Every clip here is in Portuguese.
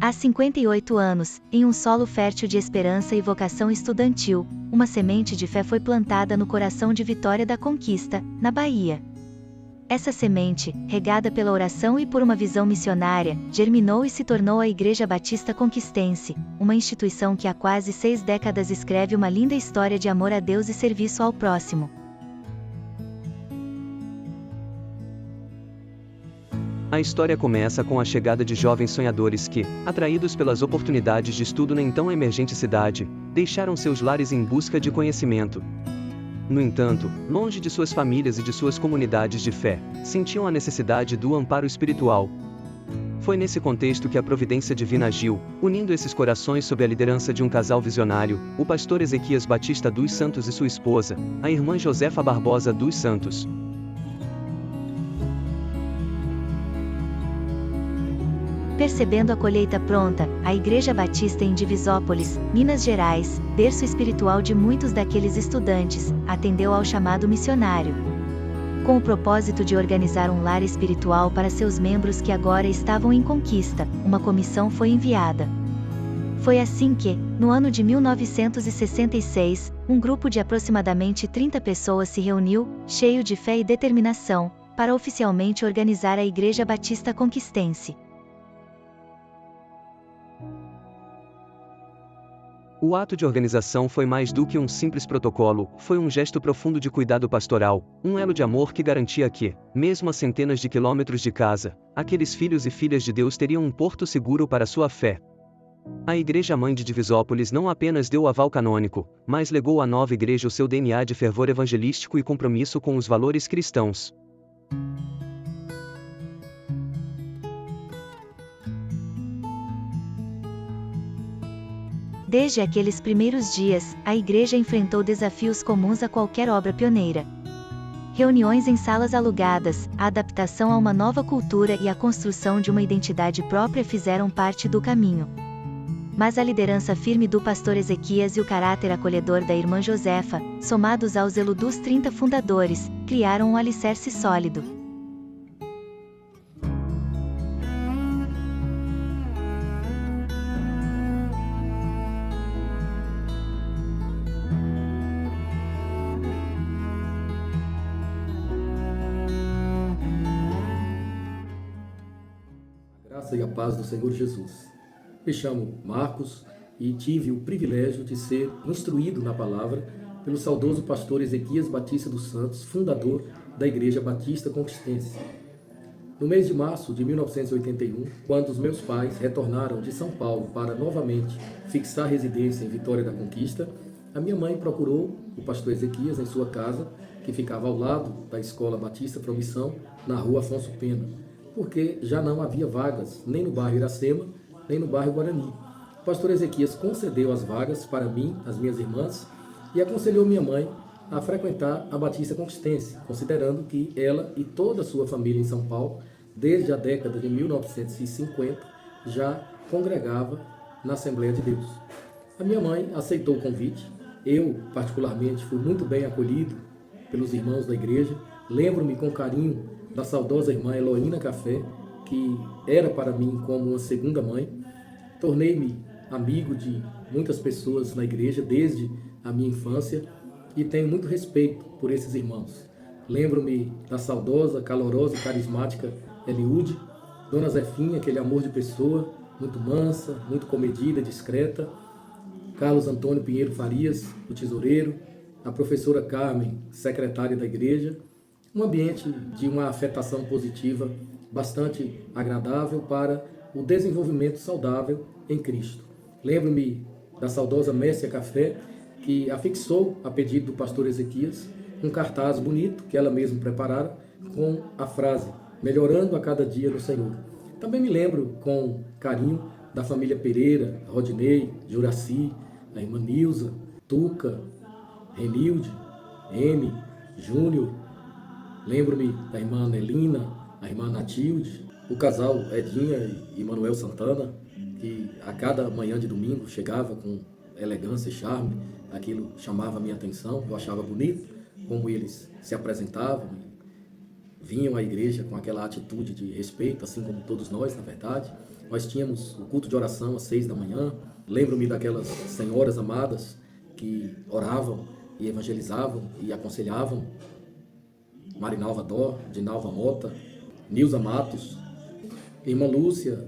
Há 58 anos, em um solo fértil de esperança e vocação estudantil, uma semente de fé foi plantada no coração de Vitória da Conquista, na Bahia. Essa semente, regada pela oração e por uma visão missionária, germinou e se tornou a Igreja Batista Conquistense, uma instituição que há quase 6 décadas escreve uma linda história de amor a Deus e serviço ao próximo. A história começa com a chegada de jovens sonhadores que, atraídos pelas oportunidades de estudo na então emergente cidade, deixaram seus lares em busca de conhecimento. No entanto, longe de suas famílias e de suas comunidades de fé, sentiam a necessidade do amparo espiritual. Foi nesse contexto que a providência divina agiu, unindo esses corações sob a liderança de um casal visionário, o pastor Ezequias Batista dos Santos e sua esposa, a irmã Josefa Barbosa dos Santos. Percebendo a colheita pronta, a Igreja Batista em Divisópolis, Minas Gerais, berço espiritual de muitos daqueles estudantes, atendeu ao chamado missionário. Com o propósito de organizar um lar espiritual para seus membros que agora estavam em Conquista, uma comissão foi enviada. Foi assim que, no ano de 1966, um grupo de aproximadamente 30 pessoas se reuniu, cheio de fé e determinação, para oficialmente organizar a Igreja Batista Conquistense. O ato de organização foi mais do que um simples protocolo, foi um gesto profundo de cuidado pastoral, um elo de amor que garantia que, mesmo a centenas de quilômetros de casa, aqueles filhos e filhas de Deus teriam um porto seguro para sua fé. A Igreja Mãe de Divisópolis não apenas deu o aval canônico, mas legou à nova igreja o seu DNA de fervor evangelístico e compromisso com os valores cristãos. Desde aqueles primeiros dias, a igreja enfrentou desafios comuns a qualquer obra pioneira. Reuniões em salas alugadas, a adaptação a uma nova cultura e a construção de uma identidade própria fizeram parte do caminho. Mas a liderança firme do pastor Ezequias e o caráter acolhedor da irmã Josefa, somados ao zelo dos 30 fundadores, criaram um alicerce sólido. Graça e a paz do Senhor Jesus. Me chamo Marcos e tive o privilégio de ser instruído na palavra pelo saudoso pastor Ezequias Batista dos Santos, fundador da Igreja Batista Conquistense. No mês de março de 1981, quando os meus pais retornaram de São Paulo para novamente fixar residência em Vitória da Conquista, a minha mãe procurou o pastor Ezequias em sua casa, que ficava ao lado da Escola Batista Promissão, na rua Afonso Pena, porque já não havia vagas, nem no bairro Iracema, nem no bairro Guarani. O pastor Ezequias concedeu as vagas para mim, as minhas irmãs, e aconselhou minha mãe a frequentar a Batista Conquistense, considerando que ela e toda a sua família em São Paulo, desde a década de 1950, já congregava na Assembleia de Deus. A minha mãe aceitou o convite. Eu, particularmente, fui muito bem acolhido pelos irmãos da igreja. Lembro-me com carinho da saudosa irmã Eloína Café, que era para mim como uma segunda mãe. Tornei-me amigo de muitas pessoas na igreja desde a minha infância e tenho muito respeito por esses irmãos. Lembro-me da saudosa, calorosa e carismática Eliude, Dona Zefinha, aquele amor de pessoa, muito mansa, muito comedida, discreta, Carlos Antônio Pinheiro Farias, o tesoureiro, a professora Carmen, secretária da igreja, um ambiente de uma afetação positiva bastante agradável para o desenvolvimento saudável em Cristo. Lembro-me da saudosa Mércia Café, que afixou, a pedido do pastor Ezequias, um cartaz bonito que ela mesma preparara com a frase, melhorando a cada dia no Senhor. Também me lembro com carinho da família Pereira, Rodinei, Juraci, a irmã Nilza, Tuca, Renilde, M, Júnior. Lembro-me da irmã Anelina, a irmã Natilde, o casal Edinha e Manuel Santana, que a cada manhã de domingo chegava com elegância e charme. Aquilo chamava a minha atenção, eu achava bonito como eles se apresentavam, vinham à igreja com aquela atitude de respeito, assim como todos nós, na verdade. Nós tínhamos o culto de oração às 6 da manhã. Lembro-me daquelas senhoras amadas que oravam e evangelizavam e aconselhavam. Marinalva Dó, Dinalva Mota, Nilza Matos, irmã Lúcia,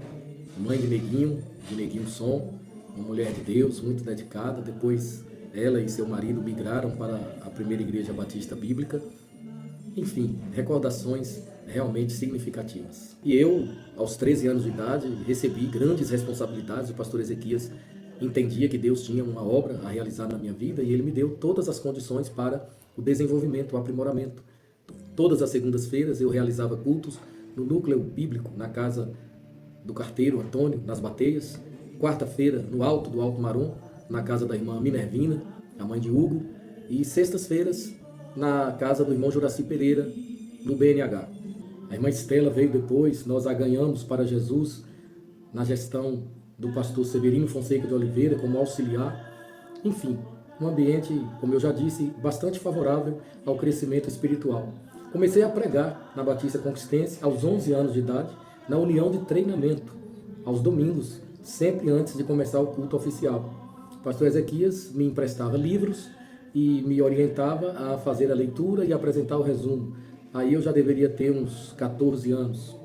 mãe de Neguinho Som, uma mulher de Deus, muito dedicada. Depois ela e seu marido migraram para a primeira igreja batista bíblica. Enfim, recordações realmente significativas. E eu, aos 13 anos de idade, recebi grandes responsabilidades. O pastor Ezequias entendia que Deus tinha uma obra a realizar na minha vida e ele me deu todas as condições para o desenvolvimento, o aprimoramento. Todas as segundas-feiras eu realizava cultos no núcleo bíblico, na casa do carteiro Antônio, nas Bateias. Quarta-feira, no Alto do Alto Marom, na casa da irmã Minervina, a mãe de Hugo. E sextas-feiras, na casa do irmão Juraci Pereira, no BNH. A irmã Estela veio depois, nós a ganhamos para Jesus na gestão do pastor Severino Fonseca de Oliveira como auxiliar. Enfim, um ambiente, como eu já disse, bastante favorável ao crescimento espiritual. Comecei a pregar na Batista Conquistense aos 11 anos de idade, na união de treinamento, aos domingos, sempre antes de começar o culto oficial. O pastor Ezequias me emprestava livros e me orientava a fazer a leitura e apresentar o resumo. Aí eu já deveria ter uns 14 anos.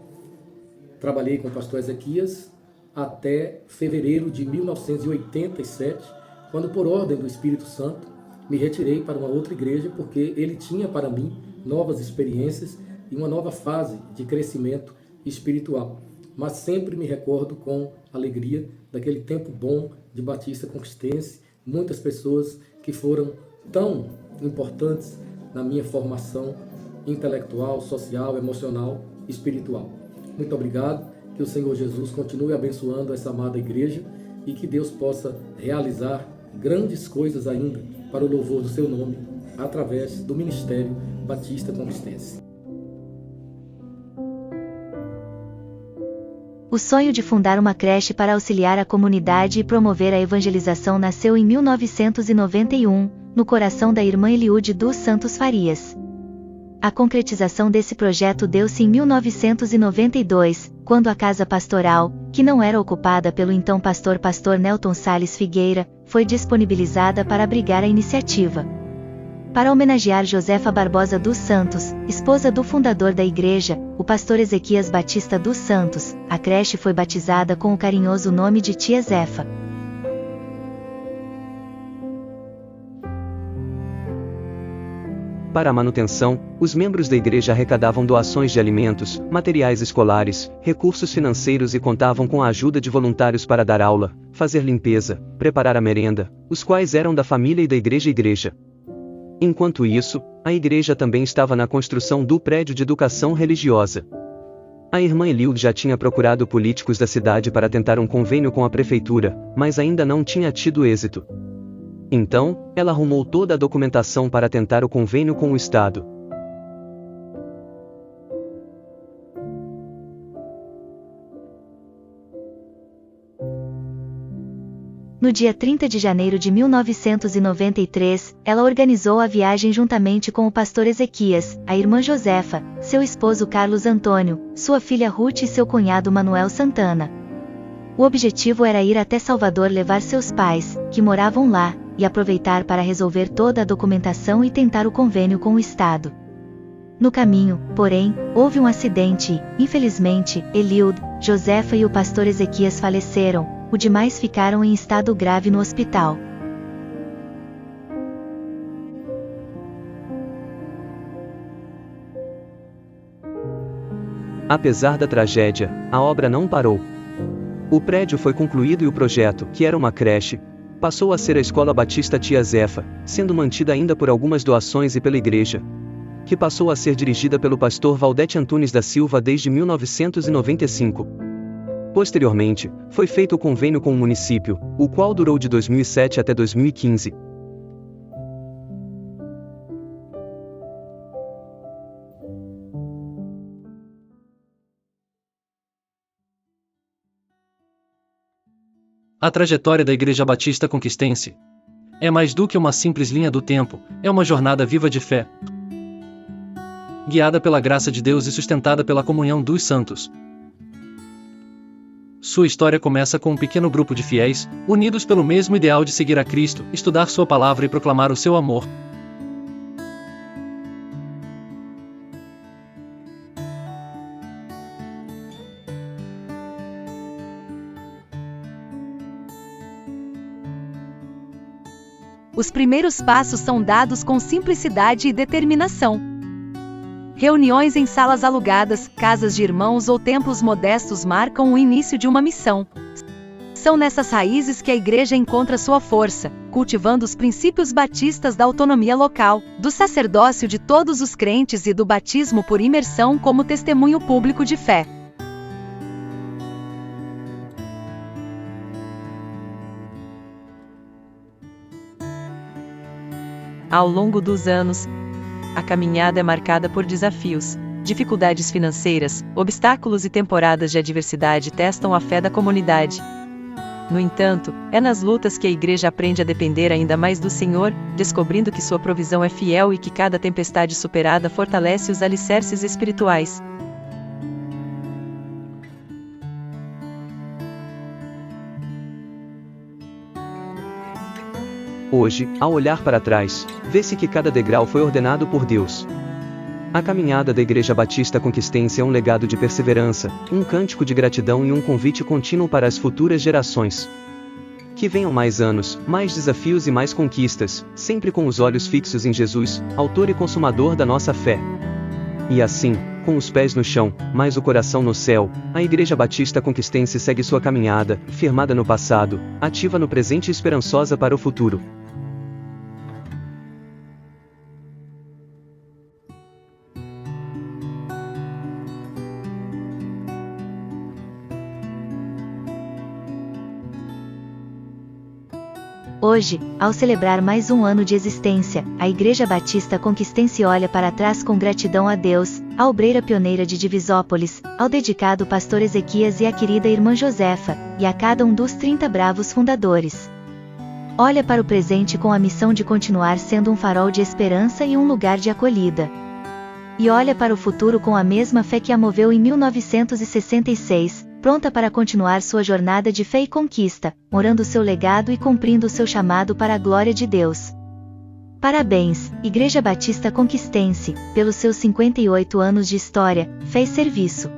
Trabalhei com o pastor Ezequias até fevereiro de 1987, quando, por ordem do Espírito Santo, me retirei para uma outra igreja, porque ele tinha para mim novas experiências e uma nova fase de crescimento espiritual. Mas sempre me recordo com alegria daquele tempo bom de Batista Conquistense, muitas pessoas que foram tão importantes na minha formação intelectual, social, emocional, espiritual. Muito obrigado, que o Senhor Jesus continue abençoando essa amada igreja e que Deus possa realizar grandes coisas ainda para o louvor do seu nome, através do Ministério Batista Conquistense. O sonho de fundar uma creche para auxiliar a comunidade e promover a evangelização nasceu em 1991, no coração da irmã Eliude dos Santos Farias. A concretização desse projeto deu-se em 1992, quando a casa pastoral, que não era ocupada pelo então pastor Nelton Salles Figueira, foi disponibilizada para abrigar a iniciativa. Para homenagear Josefa Barbosa dos Santos, esposa do fundador da igreja, o pastor Ezequias Batista dos Santos, a creche foi batizada com o carinhoso nome de Tia Zefa. Para a manutenção, os membros da igreja arrecadavam doações de alimentos, materiais escolares, recursos financeiros e contavam com a ajuda de voluntários para dar aula, fazer limpeza, preparar a merenda, os quais eram da família e da igreja. Enquanto isso, a igreja também estava na construção do prédio de educação religiosa. A irmã Eliude já tinha procurado políticos da cidade para tentar um convênio com a prefeitura, mas ainda não tinha tido êxito. Então, ela arrumou toda a documentação para tentar o convênio com o Estado. No dia 30 de janeiro de 1993, ela organizou a viagem juntamente com o pastor Ezequias, a irmã Josefa, seu esposo Carlos Antônio, sua filha Ruth e seu cunhado Manuel Santana. O objetivo era ir até Salvador levar seus pais, que moravam lá, e aproveitar para resolver toda a documentação e tentar o convênio com o Estado. No caminho, porém, houve um acidente e, infelizmente, Eliude, Josefa e o pastor Ezequias faleceram, os demais ficaram em estado grave no hospital. Apesar da tragédia, a obra não parou. O prédio foi concluído e o projeto, que era uma creche, passou a ser a Escola Batista Tia Zefa, sendo mantida ainda por algumas doações e pela igreja, que passou a ser dirigida pelo pastor Valdete Antunes da Silva desde 1995. Posteriormente, foi feito o convênio com o município, o qual durou de 2007 até 2015. A trajetória da Igreja Batista Conquistense é mais do que uma simples linha do tempo, é uma jornada viva de fé, guiada pela graça de Deus e sustentada pela comunhão dos santos. Sua história começa com um pequeno grupo de fiéis, unidos pelo mesmo ideal de seguir a Cristo, estudar sua palavra e proclamar o seu amor. Os primeiros passos são dados com simplicidade e determinação. Reuniões em salas alugadas, casas de irmãos ou templos modestos marcam o início de uma missão. São nessas raízes que a igreja encontra sua força, cultivando os princípios batistas da autonomia local, do sacerdócio de todos os crentes e do batismo por imersão como testemunho público de fé. Ao longo dos anos, a caminhada é marcada por desafios, dificuldades financeiras, obstáculos e temporadas de adversidade testam a fé da comunidade. No entanto, é nas lutas que a igreja aprende a depender ainda mais do Senhor, descobrindo que sua provisão é fiel e que cada tempestade superada fortalece os alicerces espirituais. Hoje, ao olhar para trás, vê-se que cada degrau foi ordenado por Deus. A caminhada da Igreja Batista Conquistense é um legado de perseverança, um cântico de gratidão e um convite contínuo para as futuras gerações. Que venham mais anos, mais desafios e mais conquistas, sempre com os olhos fixos em Jesus, autor e consumador da nossa fé. E assim, com os pés no chão, mas o coração no céu, a Igreja Batista Conquistense segue sua caminhada, firmada no passado, ativa no presente e esperançosa para o futuro. Hoje, ao celebrar mais um ano de existência, a Igreja Batista Conquistense olha para trás com gratidão a Deus, a obreira pioneira de Divisópolis, ao dedicado pastor Ezequias e à querida irmã Josefa, e a cada um dos 30 bravos fundadores. Olha para o presente com a missão de continuar sendo um farol de esperança e um lugar de acolhida. E olha para o futuro com a mesma fé que a moveu em 1966, pronta para continuar sua jornada de fé e conquista, honrando seu legado e cumprindo seu chamado para a glória de Deus. Parabéns, Igreja Batista Conquistense, pelos seus 58 anos de história, fé e serviço.